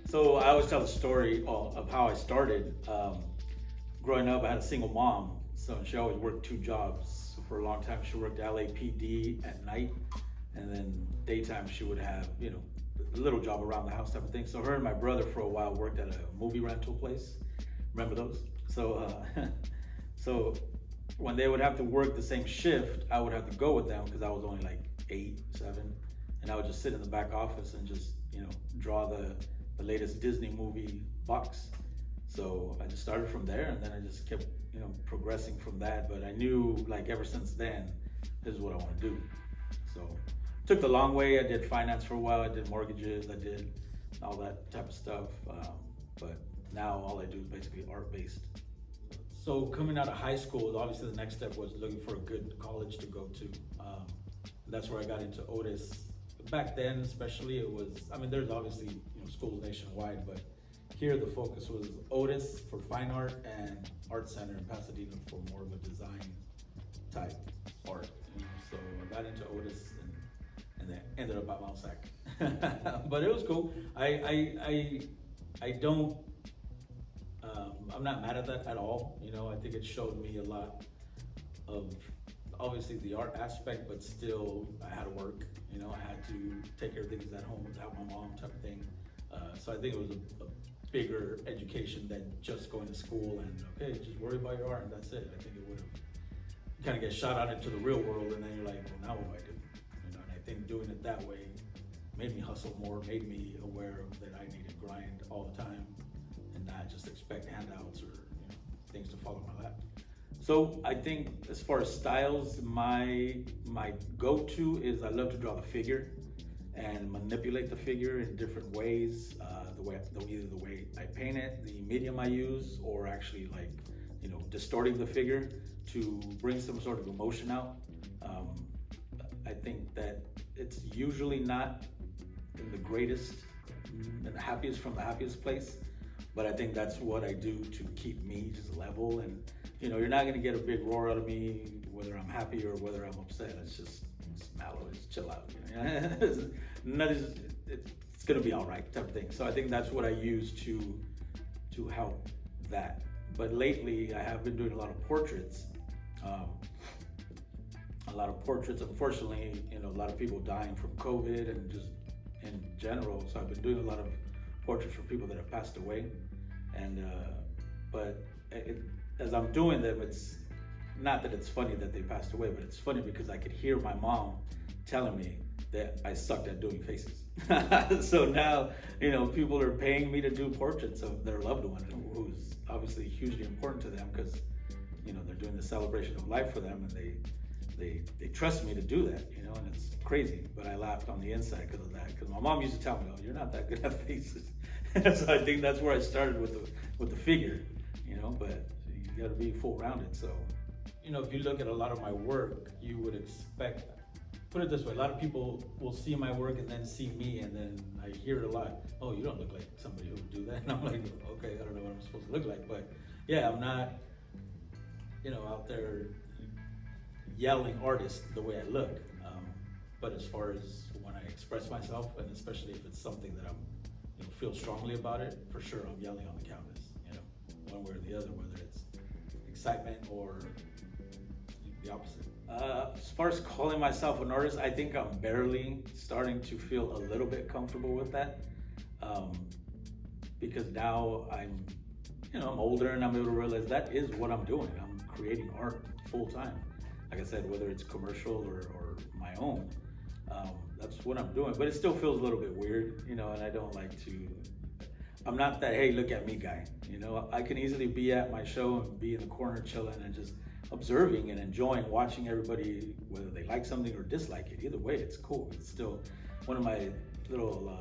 So I always tell the story of how I started. Growing up, I had a single mom, so she always worked two jobs. So for a long time, she worked LAPD at night, and then daytime she would have, a little job around the house type of thing. So her and my brother for a while worked at a movie rental place. Remember those? So when they would have to work the same shift, I would have to go with them because I was only like 8, 7, and I would just sit in the back office and just draw the latest Disney movie box. So I just started from there, and then I just kept progressing from that. But I knew like ever since then, this is what I want to do. So took the long way. I did finance for a while. I did mortgages. I did all that type of stuff. But now all I do is basically art based. So coming out of high school, obviously the next step was looking for a good college to go to. That's where I got into Otis. Back then, especially, it was, there's obviously schools nationwide, but here the focus was Otis for fine art and Art Center in Pasadena for more of a design type art. So I got into Otis and then ended up at Mount Sac. But it was cool. I don't. I'm not mad at that at all. I think it showed me a lot of obviously the art aspect, but still I had to work. I had to take care of things at home without my mom type of thing. So I think it was a bigger education than just going to school and okay, just worry about your art and that's it. I think it would have kind of get shot out into the real world, and then you're like, well, now what do I do? And I think doing it that way made me hustle more, made me aware of that I need to grind all the time and not just expect handouts or things to fall in my lap. So I think as far as styles, my go-to is I love to draw the figure and manipulate the figure in different ways. Either the way I paint it, the medium I use, or actually like distorting the figure to bring some sort of emotion out. I think that it's usually not in the greatest and the happiest from the happiest place, but I think that's what I do to keep me just level. And you're not gonna get a big roar out of me whether I'm happy or whether I'm upset. It's just mellow, just chill out. It's gonna be all right type of thing. So I think that's what I use to help that. But lately I have been doing a lot of portraits. Unfortunately, a lot of people dying from COVID and just in general. So I've been doing a lot of portraits for people that have passed away. And as I'm doing them, it's not that it's funny that they passed away, but it's funny because I could hear my mom telling me that I sucked at doing faces. So now, people are paying me to do portraits of their loved one, who's obviously hugely important to them because, they're doing the celebration of life for them, and they trust me to do that, and it's crazy. But I laughed on the inside because of that, because my mom used to tell me, "Oh, you're not that good at faces." So I think that's where I started with the figure, but you got to be full rounded. So, if you look at a lot of my work, you would expect, put it this way, a lot of people will see my work and then see me, and then I hear it a lot. "Oh, you don't look like somebody who would do that." And I'm like, okay, I don't know what I'm supposed to look like. But yeah, I'm not, out there yelling artist the way I look. But as far as when I express myself, and especially if it's something that I'm, feel strongly about it, for sure I'm yelling on the canvas, one way or the other, whether it's excitement or the opposite. As far as calling myself an artist, I think I'm barely starting to feel a little bit comfortable with that, because now I'm older and I'm able to realize that is what I'm doing. I'm creating art full time. Like I said, whether it's commercial or my own, that's what I'm doing. But it still feels a little bit weird, and I don't like to. I'm not that, hey, look at me guy. I can easily be at my show and be in the corner chilling and just observing and enjoying watching everybody, whether they like something or dislike it. Either way, it's cool. It's still one of my little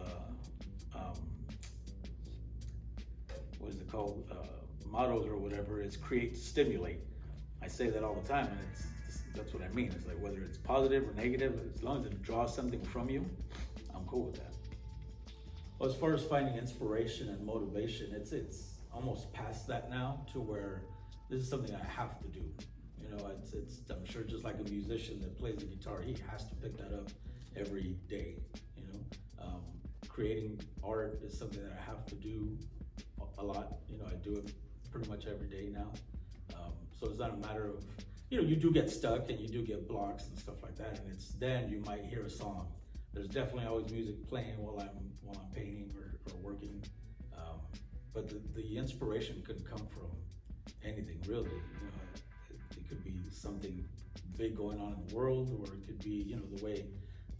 what is it called, mottos or whatever, is create to stimulate. I say that all the time, and that's what I mean. It's like whether it's positive or negative, as long as it draws something from you, I'm cool with that. Well, as far as finding inspiration and motivation, it's almost past that now, to where this is something I have to do. It's I'm sure just like a musician that plays the guitar, he has to pick that up every day. creating art is something that I have to do a lot. You know, I do it pretty much every day now. So it's not a matter of, you know, you do get stuck and you do get blocks and stuff like that, and it's then you might hear a song. There's definitely always music playing while I'm painting or working, but the inspiration could come from anything really. You know, it could be something big going on in the world, or it could be, you know, the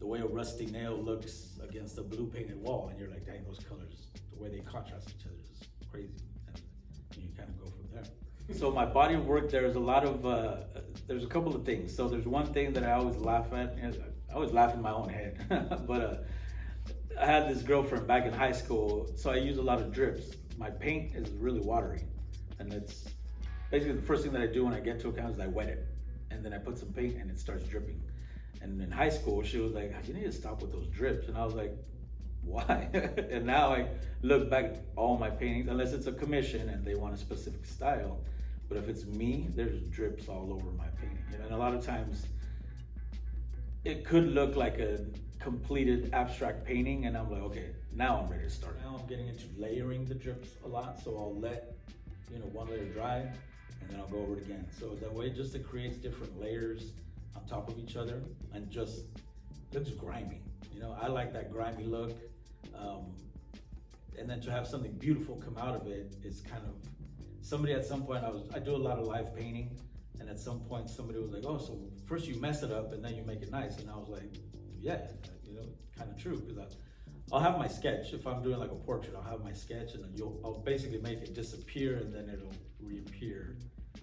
way a rusty nail looks against a blue painted wall, and you're like, dang, those colors, the way they contrast each other is crazy, and you kind of go from there. So my body of work, there's a lot of, there's a couple of things. So there's one thing that I always laugh at. I always laugh in my own head, but I had this girlfriend back in high school, so I use a lot of drips. My paint is really watery, and it's basically the first thing that I do when I get to a canvas is I wet it, and then I put some paint and it starts dripping. And in high school, she was like, you need to stop with those drips. And I was like, why? And now I look back at all my paintings, unless it's a commission and they want a specific style. But if it's me, there's drips all over my painting. You know, and a lot of times it could look like a completed abstract painting, and I'm like, okay, now I'm ready to start. Now I'm getting into layering the drips a lot, so I'll let, you know, one layer dry, and then I'll go over it again. So that way, just it creates different layers on top of each other, and just looks grimy. You know, I like that grimy look, and then to have something beautiful come out of it is kind of, somebody at some point, I do a lot of live painting, and at some point somebody was like, oh, so first you mess it up and then you make it nice. And I was like, yeah, you know, kind of true, because I'll have my sketch. If I'm doing like a portrait, I'll have my sketch, and then I'll basically make it disappear, and then it'll reappear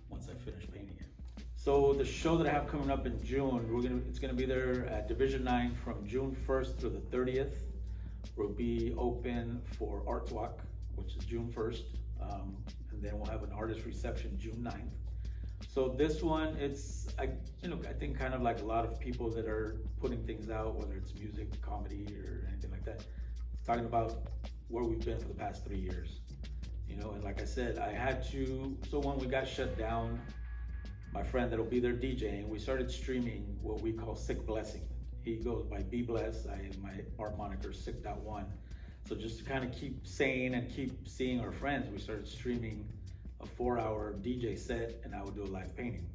once I finish painting it. So the show that I have coming up in June, it's gonna be there at Division 9 from June 1st through the 30th. We'll be open for Artswalk, which is June 1st. And then we'll have an artist reception June 9th. So this one, I think kind of like a lot of people that are putting things out, whether it's music, comedy, or anything like that, it's talking about where we've been for the past 3 years. You know, and like I said, so when we got shut down, my friend that'll be there DJing, we started streaming what we call Sick Blessing. He goes by Be Blessed. My art moniker is Sick.1. So just to kind of keep sane and keep seeing our friends, we started streaming a 4-hour DJ set, and I would do a live painting.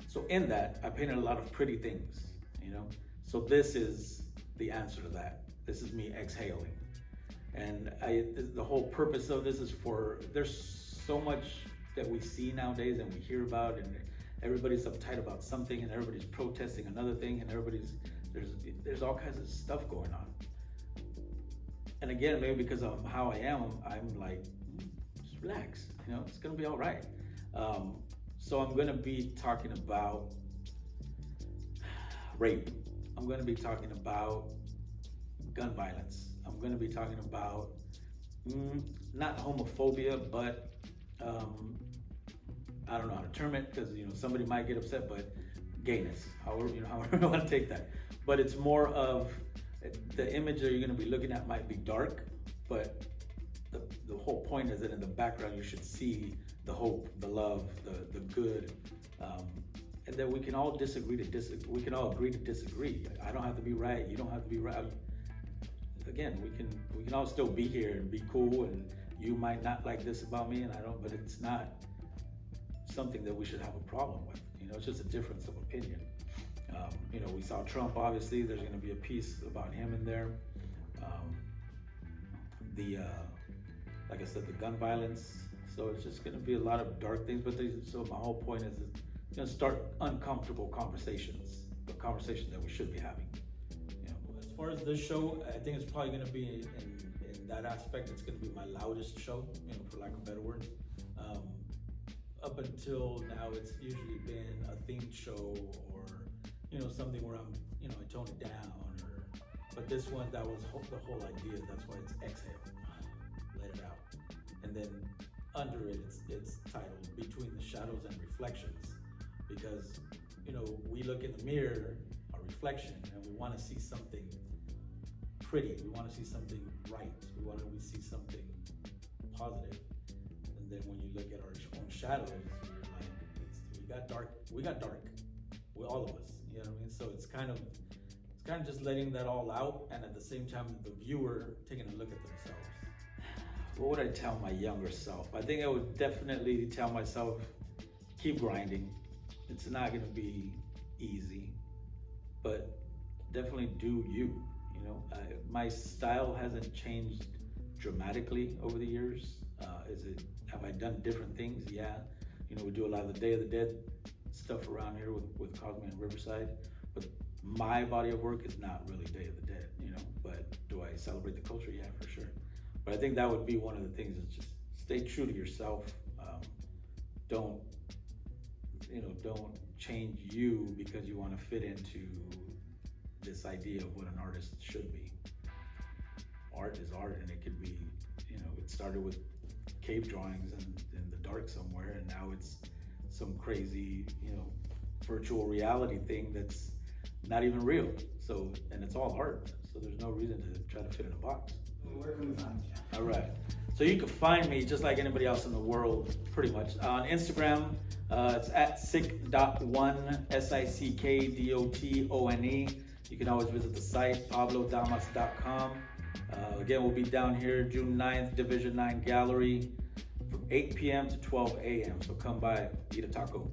So in that, I painted a lot of pretty things, you know? So this is the answer to that. This is me exhaling. And the whole purpose of this is there's so much that we see nowadays and we hear about, and everybody's uptight about something, and everybody's protesting another thing, and there's all kinds of stuff going on. And again, maybe because of how I am, I'm like, just relax, you know, it's gonna be all right. So I'm gonna be talking about rape. I'm gonna be talking about gun violence. I'm gonna be talking about, not homophobia, but I don't know how to term it, because, you know, somebody might get upset, but gayness, however you want to take that. But it's more of, the image that you're going to be looking at might be dark, but the whole point is that in the background you should see the hope, the love, the good, and that we can all we can all agree to disagree. I don't have to be right, you don't have to be right. Again, we can all still be here and be cool, and you might not like this about me, and I don't, but it's not something that we should have a problem with. You know, it's just a difference of opinion. You know, we saw Trump, obviously, there's going to be a piece about him in there. Like I said, the gun violence. So it's just going to be a lot of dark things. But so my whole point is, you know, start uncomfortable conversations, but conversations that we should be having. You know, as far as this show, I think it's probably going to be in that aspect. It's going to be my loudest show, you know, for lack of better words. Up until now, it's usually been a themed show, or, you know, something where I'm, you know, I tone it down, but this one, that was the whole idea. That's why it's exhale, let it out. And then under it, it's titled Between the Shadows and Reflections, because, you know, we look in the mirror, our reflection, and we want to see something pretty. We want to see something right. We want to see something positive. And then when you look at our own shadows, you're like, we got dark, all of us, you know what I mean? So it's kind of it's kind of just letting that all out, and at the same time, the viewer taking a look at themselves. What would I tell my younger self? I think I would definitely tell myself, keep grinding. It's not going to be easy, but definitely do you. You know, my style hasn't changed dramatically over the years. Have I done different things? Yeah. You know, we do a lot of the Day of the Dead stuff around here with Cosme and Riverside, but my body of work is not really Day of the Dead, you know, but do I celebrate the culture? Yeah, for sure. But I think that would be one of the things, is just stay true to yourself. Don't change you because you want to fit into this idea of what an artist should be. Art is art, and it could be, you know, it started with cave drawings in the dark somewhere, and now it's some crazy, you know, virtual reality thing that's not even real. So, and it's all art. So there's no reason to try to fit in a box. Where can we find you? All right. So you can find me just like anybody else in the world, pretty much. On Instagram, it's at sick.one, SICKDOTONE. You can always visit the site, pablodamas.com. Again, we'll be down here June 9th, Division 9 Gallery from 8 p.m. to 12 a.m. So come by, eat a taco.